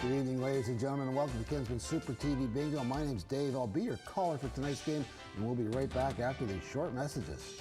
Good evening, ladies and gentlemen, and welcome to Kinsmen Super TV Bingo. My name's Dave. I'll be your caller for tonight's game, and we'll be right back after these short messages.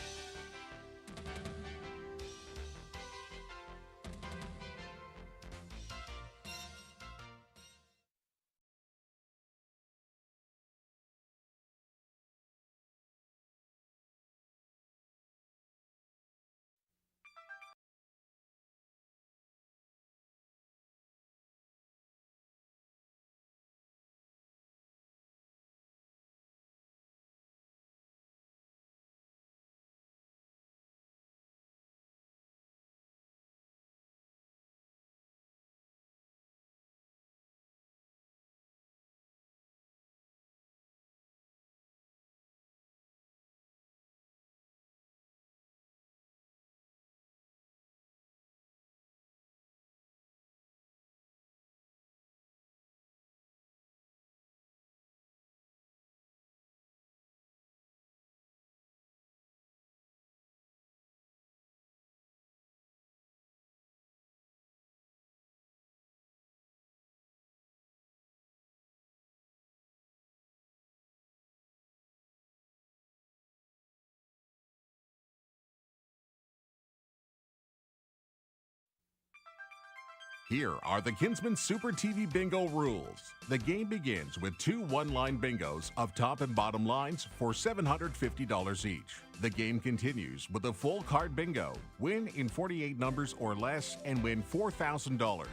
Here are the Kinsmen Super TV Bingo rules. The game begins with two one-line bingos of top and bottom lines for $750 each. The game continues with a full card bingo. Win in 48 numbers or less and win $4,000.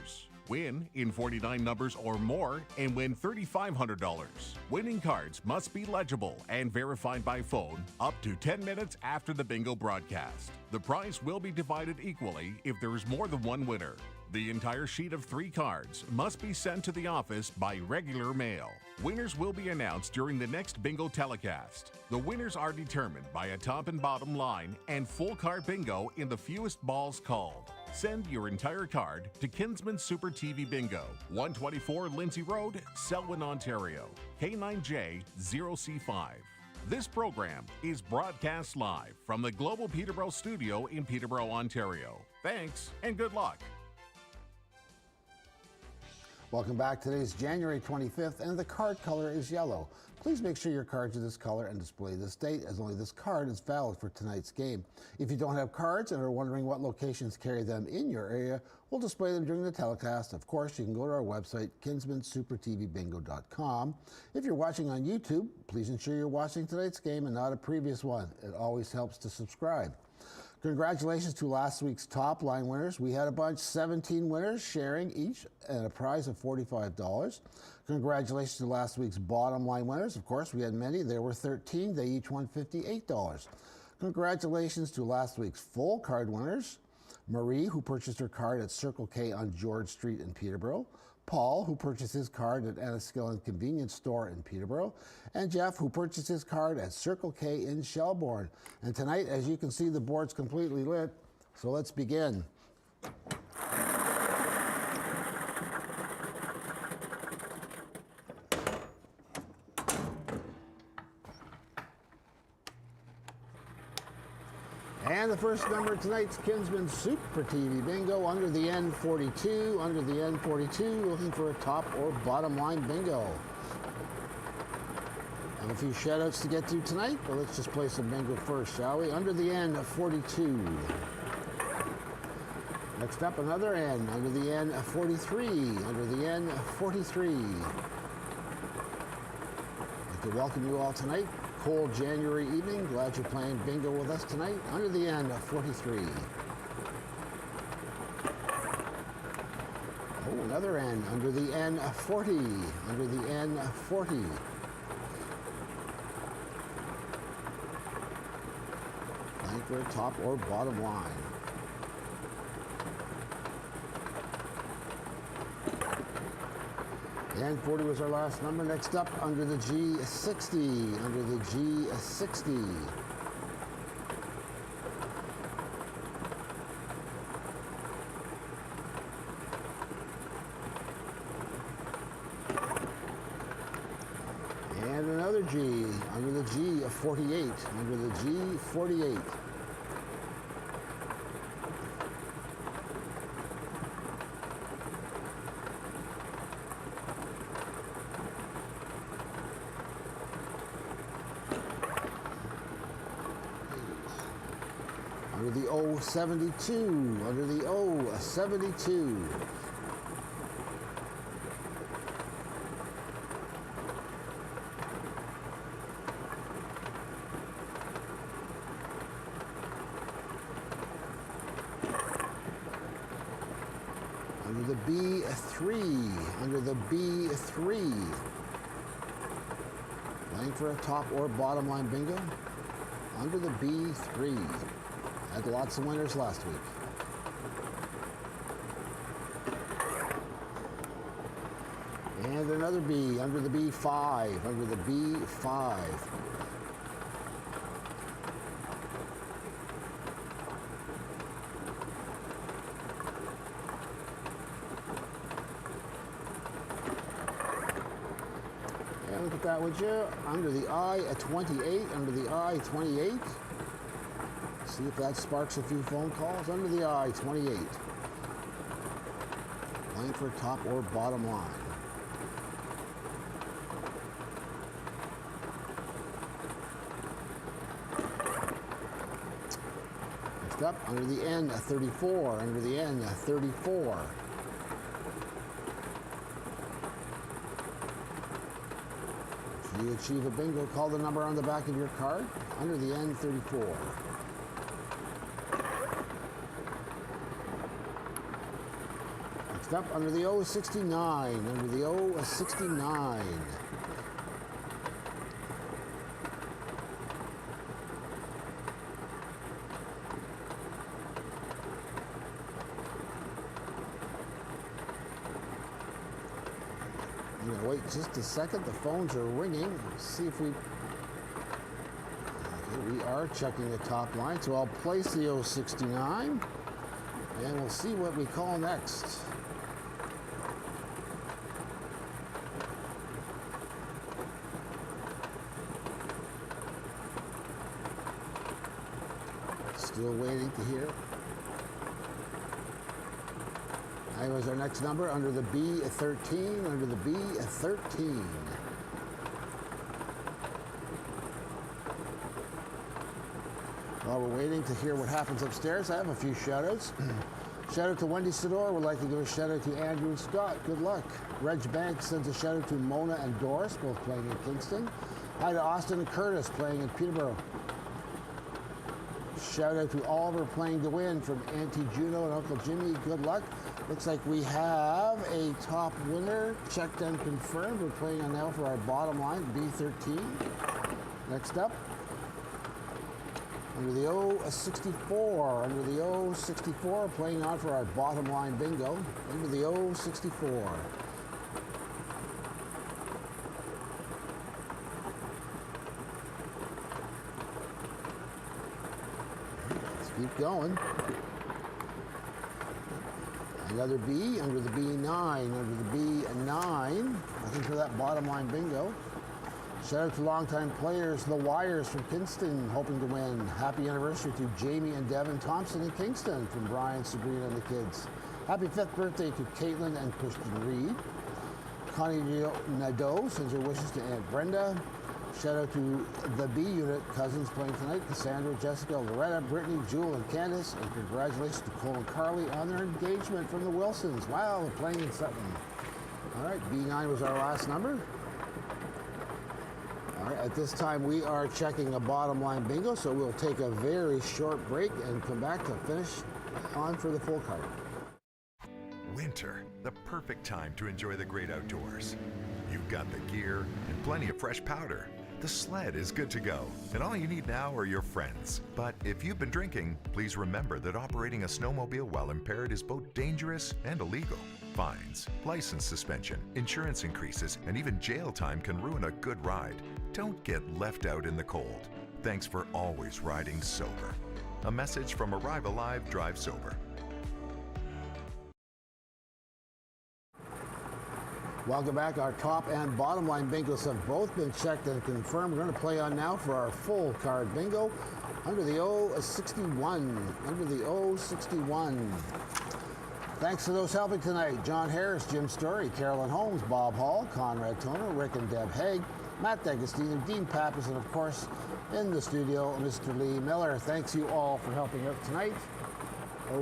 Win in 49 numbers or more and win $3,500. Winning cards must be legible and verified by phone up to 10 minutes after the bingo broadcast. The prize will be divided equally if there is more than one winner. The entire sheet of 3 cards must be sent to the office by regular mail. Winners will be announced during the next bingo telecast. The winners are determined by a top and bottom line and full card bingo in the fewest balls called. Send your entire card to Kinsmen Super TV Bingo, 124 Lindsay Road, Selwyn, Ontario, K9J0C5. This program is broadcast live from the Global Peterborough Studio in Peterborough, Ontario. Thanks and good luck. Welcome back. Today's January 25th, and the card color is yellow. Please make sure your cards are this color and display this date, as only this card is valid for tonight's game. If you don't have cards and are wondering what locations carry them in your area, we'll display them during the telecast. Of course, you can go to our website, kinsmensupertvbingo.com. If you're watching on YouTube, please ensure you're watching tonight's game and not a previous one. It always helps to subscribe. Congratulations to last week's top line winners. We had a bunch, 17 winners, sharing each at a prize of $45. Congratulations to last week's bottom line winners. Of course, we had many. There were 13. They each won $58. Congratulations to last week's full card winners. Marie, who purchased her card at Circle K on George Street in Peterborough. Paul, who purchased his card at Enniskillen Convenience Store in Peterborough, and Jeff, who purchased his card at Circle K in Shelbourne. And tonight, as you can see, the board's completely lit, so let's begin. And the first number of tonight's Kinsmen Super TV Bingo, under the N42, under the N42, looking for a top or bottom line bingo. And a few shout outs to get to tonight, but let's just play some bingo first, shall we? Under the N42. Next up, another N, under the N43, under the N43. I'd like to welcome you all tonight. Cold January evening. Glad you're playing bingo with us tonight. Under the N43. Oh, another N. Under the N40. Under the N40. Anchor, top or bottom line. And 40 was our last number. Next up, under the G60, under the G60. And another G, under the G48, under the G48. under the O72, under the O72. Under the B3, under the B3. Playing for a top or bottom line bingo. Under the B3. Had lots of winners last week. And another B, under the B5, under the B5. Look at that, would you? Under the I-28, under the I-28. See if that sparks a few phone calls. Under the I-28. Playing for top or bottom line. Next up, under the N-34, under the N-34. If you achieve a bingo, call the number on the back of your card under the N34. Next up, under the O69, under the O69. I'm going to wait just a second. The phones are ringing. Let's see if we... Okay, we are checking the top line, so I'll place the 069, and we'll see what we call next. Still waiting to hear. That was our next number, under the B13, under the B13. While we're waiting to hear what happens upstairs, I have a few shout-outs. Shout out to Wendy Sidor. Would like to give a shout out to Andrew Scott. Good luck. Reg Banks sends a shout out to Mona and Doris, both playing in Kingston. Hi to Austin and Curtis, playing in Peterborough. Shout out to Oliver, playing to win, from Auntie Juno and Uncle Jimmy. Good luck. Looks like we have a top winner, checked and confirmed. We're playing on now for our bottom line, B13. Next up, under the O64, under the O64, playing on for our bottom line bingo, under the O64. Let's keep going. Another B, under the B9, under the B9. Looking for that bottom line bingo. Shout out to longtime players, the Wires from Kinston, hoping to win. Happy anniversary to Jamie and Devin Thompson in Kingston, from Brian, Sabrina, and the kids. Happy 5th birthday to Caitlin and Christian Reed. Connie Nadeau sends her wishes to Aunt Brenda. Shout out to the B unit cousins playing tonight, Cassandra, Jessica, Loretta, Brittany, Jewel, and Candace. And congratulations to Cole and Carly on their engagement from the Wilsons. Wow, they're playing in something. All right, B9 was our last number. All right, at this time we are checking a bottom line bingo, so we'll take a very short break and come back to finish on for the full card. Winter, the perfect time to enjoy the great outdoors. You've got the gear and plenty of fresh powder. The sled is good to go, and all you need now are your friends. But if you've been drinking, please remember that operating a snowmobile while impaired is both dangerous and illegal. Fines, license suspension, insurance increases, and even jail time can ruin a good ride. Don't get left out in the cold. Thanks for always riding sober. A message from Arrive Alive, Drive Sober. Welcome back. Our top and bottom line bingos have both been checked and confirmed. We're going to play on now for our full card bingo under the O61. Under the O61. Thanks to those helping tonight: John Harris, Jim Story, Carolyn Holmes, Bob Hall, Conrad Toner, Rick and Deb Haig, Matt D'Agostino, Dean Pappas, and of course, in the studio, Mr. Lee Miller. Thanks you all for helping out tonight.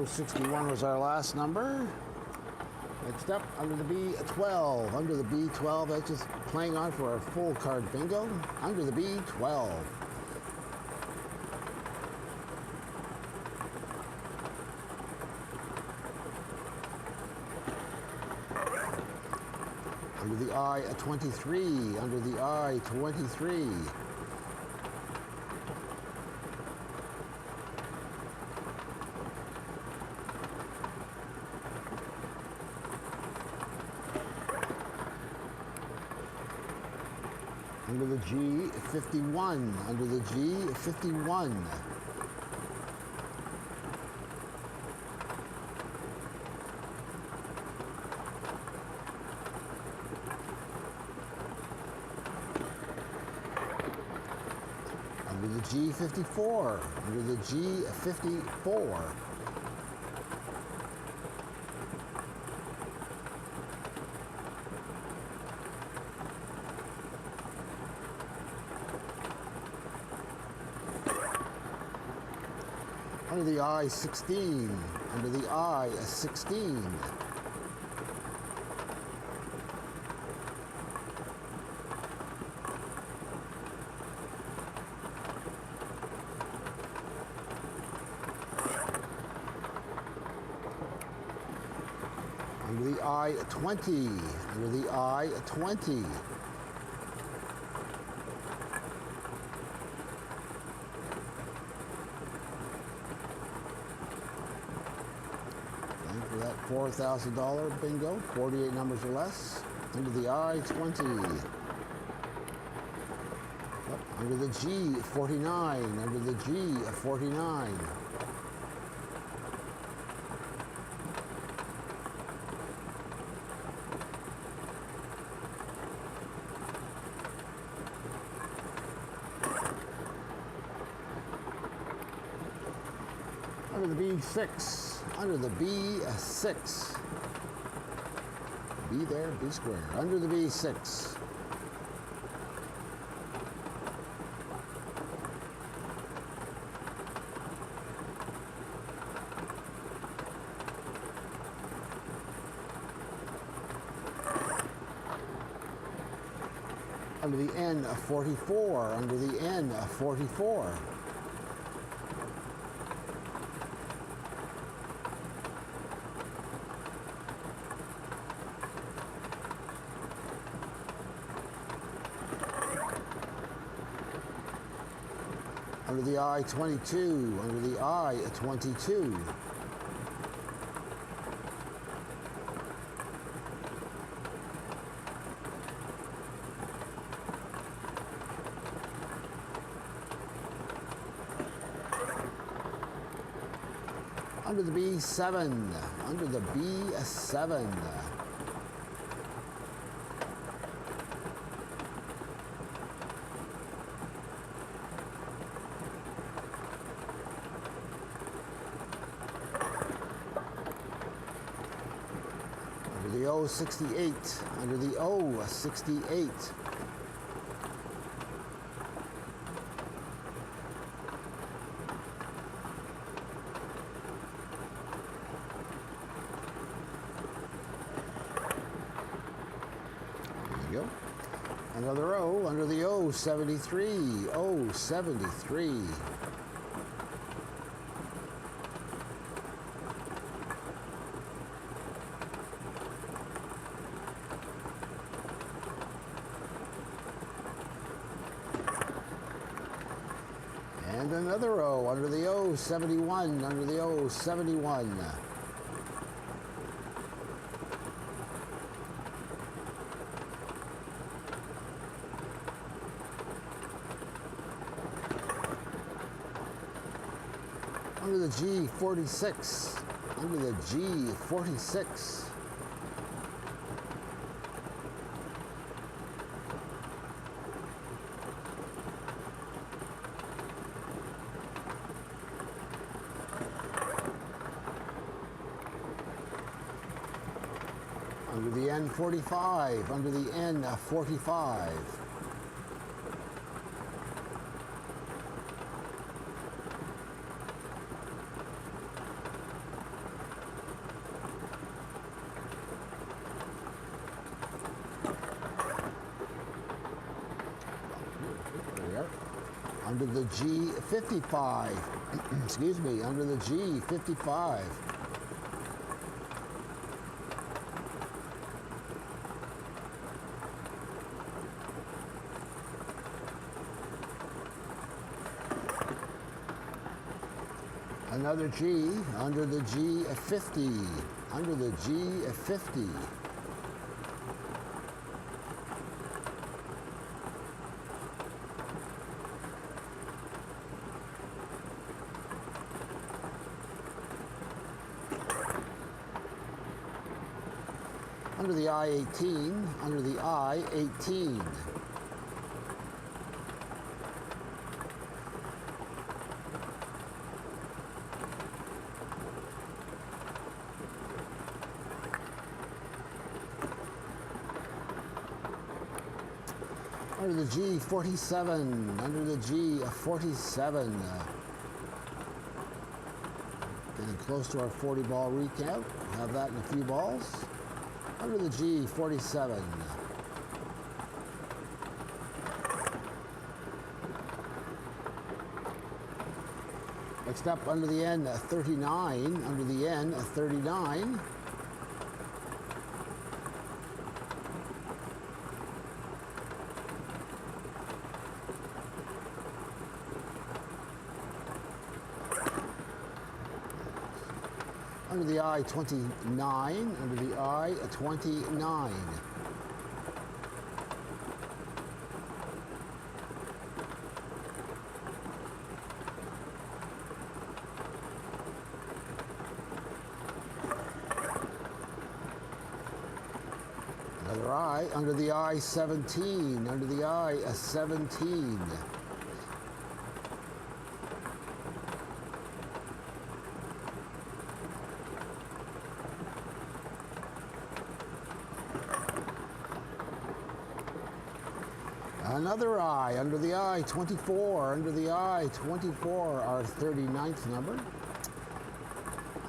061 was our last number. Next up, under the B12. Under the B12, that's just playing on for our full card bingo. Under the B12. Under the I, a 23. Under the I, 23. Under the G, 51. Under the G, 51. Under the G, 54. Under the G, 54. Under the I, 16. Under the I, 16. Under the I, 20. Under the I, 20. For that $4,000 bingo, 48 numbers or less. Under the I, 20. Under the G, 49. Under the G, 49. Under the B6. Under the B6. Be there, be square. Under the B6. Under the N, 44. Under the N, 44. Under the I, 22. Under the I, 22. Under the B7. Under the B7. Under the O, 68. Under the O, 68. Another O, under the O, 73. O, 73. And another O, under the O, 71. Under the O, 71. Under the G, 46. Under the G, 46. Under the N, 45. Under the N, 45. under the G55. Excuse me, under the G55. Another G under the G50. Under the G50. Under the I-18, under the I-18. Under the G47, under the G47. Getting close to our 40 ball recount. We'll have that in a few balls. Under the G47. Next up, under the N39, under the N39. Under the I-29, under the I-29. Another I, under the I-17, under the I-17. Another I, under the I-24, under the I-24, our 39th number.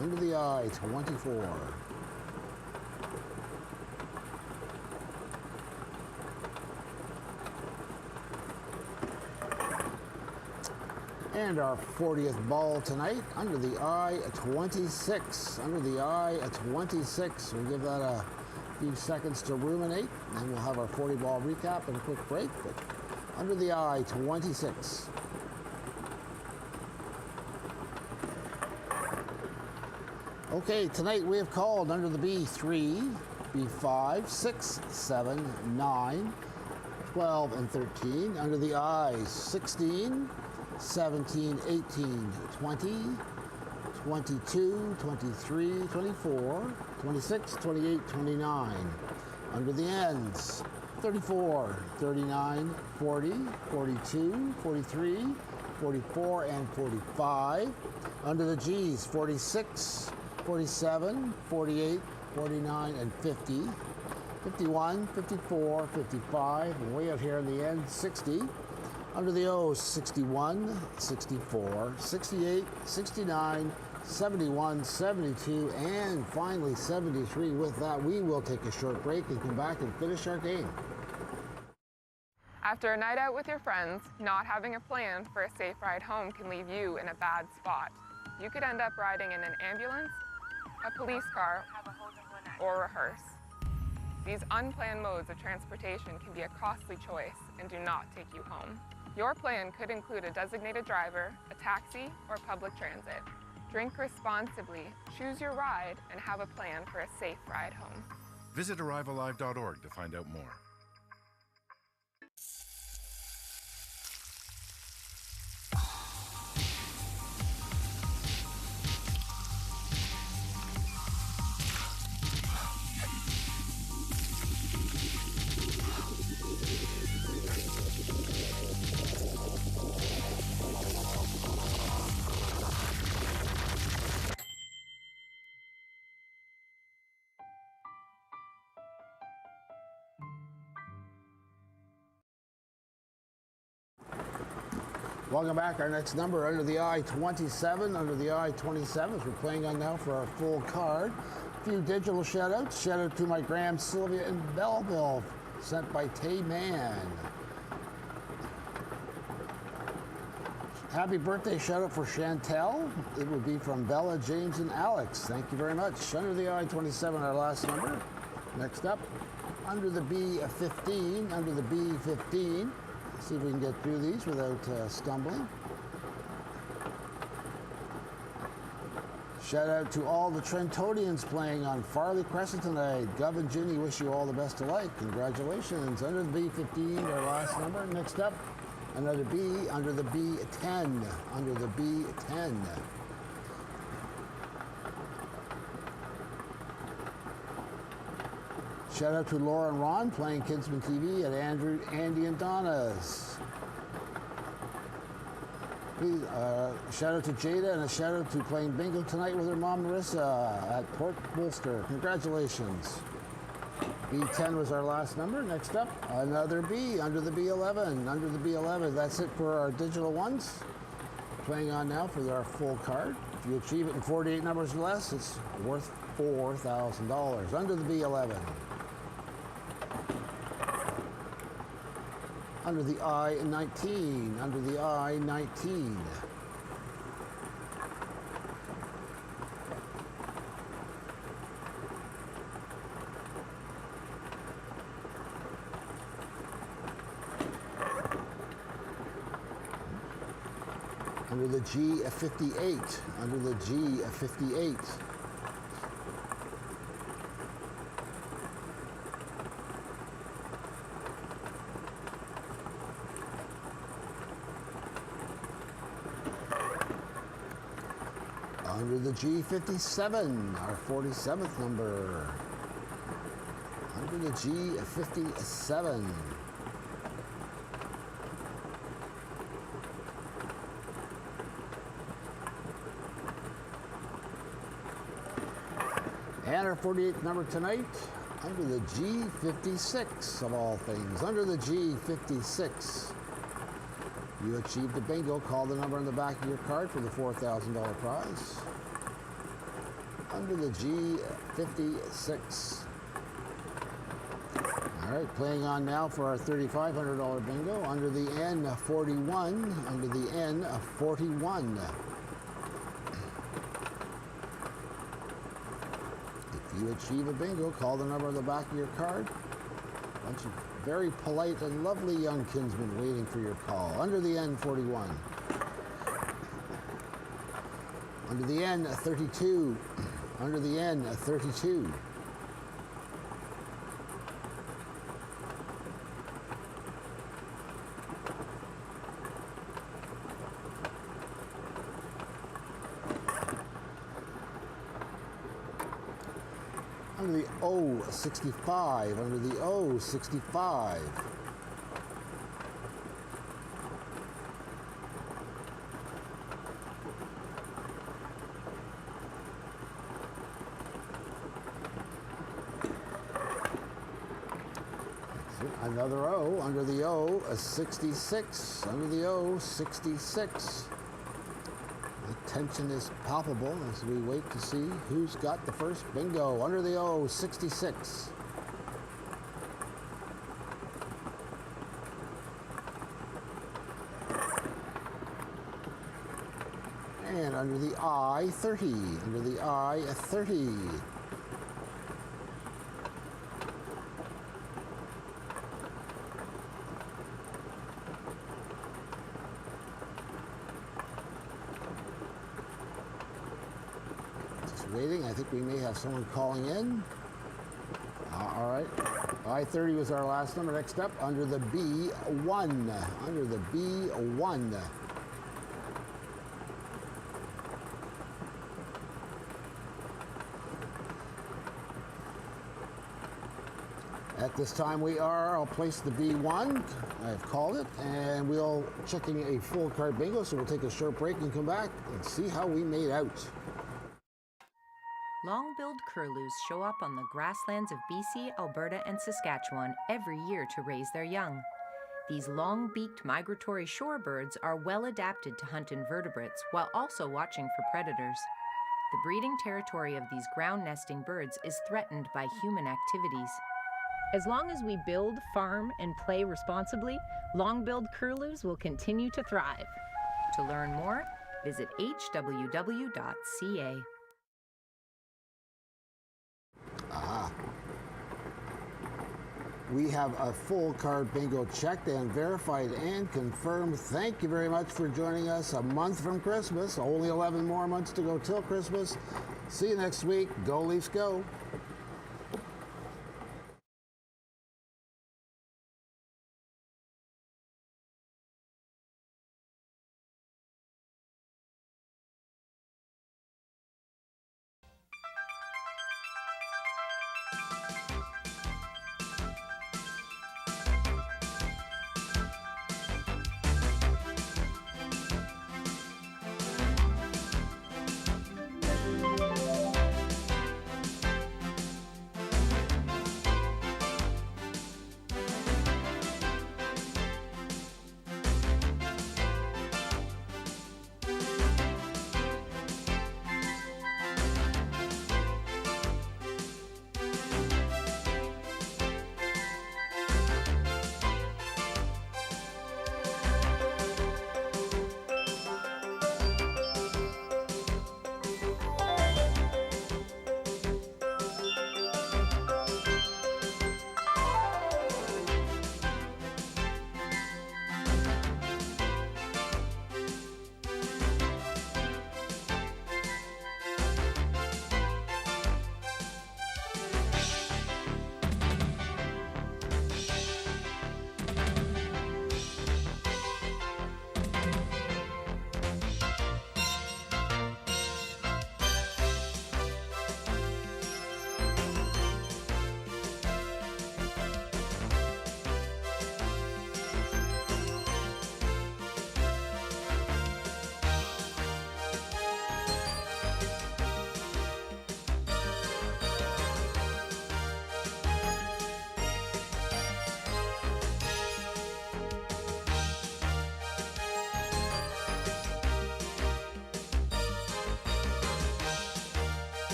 Under the I-24. And our 40th ball tonight, under the I-26, under the I-26. We'll give that a few seconds to ruminate, and we'll have our 40 ball recap and a quick break, but under the I-26. Okay, tonight we have called under the B3, B5, 6, 7, 9, 12, and 13, under the I-16, 17, 18, 20, 22, 23, 24, 26, 28, 29. Under the ends, 34, 39, 40, 42, 43, 44, and 45. Under the G's, 46, 47, 48, 49, and 50. 51, 54, 55, and way out here in the end, 60. Under the O's, 61, 64, 68, 69, 71, 72, and finally 73. With that, we will take a short break and come back and finish our game. After a night out with your friends, not having a plan for a safe ride home can leave you in a bad spot. You could end up riding in an ambulance, a police car, or a hearse. These unplanned modes of transportation can be a costly choice and do not take you home. Your plan could include a designated driver, a taxi, or public transit. Drink responsibly, choose your ride, and have a plan for a safe ride home. Visit arrivealive.org to find out more. Welcome back. Our next number under the I-27, under the I-27, we're playing on now for our full card. A few digital shout-outs. Shout out to my Graham, Sylvia, and Belleville, sent by Tay Mann. Happy birthday shout out for Chantel. It would be from Bella, James, and Alex. Thank you very much. Under the I-27, our last number. Next up, under the B15, under the B15. Let's see if we can get through these without stumbling. Shout out to all the Trentonians playing on Farley Crescent tonight. Gov and Ginny wish you all the best of luck. Congratulations. Under the B15, our last number. Next up, another B, under the B10, under the B10. Shout out to Laura and Ron playing Kinsmen TV at Andy and Donna's. Please, shout out to Jada and a shout out to playing bingo tonight with her mom Marissa at Port Worcester. Congratulations. B10 was our last number. Next up, another B under the B11. Under the B11, that's it for our digital ones. Playing on now for our full card. If you achieve it in 48 numbers or less, it's worth $4,000. Under the B11. Under the I-19, under the I-19. Under the G58, under the G58. Under the G57, our 47th number. Under the G57. And our 48th number tonight, under the G56 of all things. Under the G56. You achieved the bingo. Call the number on the back of your card for the $4,000 prize. Under the G56. All right, playing on now for our $3,500 bingo. Under the N41. Under the N41. If you achieve a bingo, call the number on the back of your card. Bunch of very polite and lovely young kinsmen waiting for your call. Under the N41. Under the N32. Under the N32. Under the O65, under the O65. Another O, under the O66, under the O66. The tension is palpable as we wait to see who's got the first bingo. Under the O66. And under the I30, under the I30. Waiting. I think we may have someone calling in. All right. I-30 was our last number. Next up, under the B1. Under the B1. At this time I'll place the B1. I've called it, and we'll checking a full card bingo, so we'll take a short break and come back and see how we made out. Long-billed curlews show up on the grasslands of BC, Alberta, and Saskatchewan every year to raise their young. These long-beaked migratory shorebirds are well adapted to hunt invertebrates while also watching for predators. The breeding territory of these ground-nesting birds is threatened by human activities. As long as we build, farm, and play responsibly, long-billed curlews will continue to thrive. To learn more, visit hww.ca. We have a full card bingo checked and verified and confirmed. Thank you very much for joining us a month from Christmas. Only 11 more months to go till Christmas. See you next week. Go Leafs, go.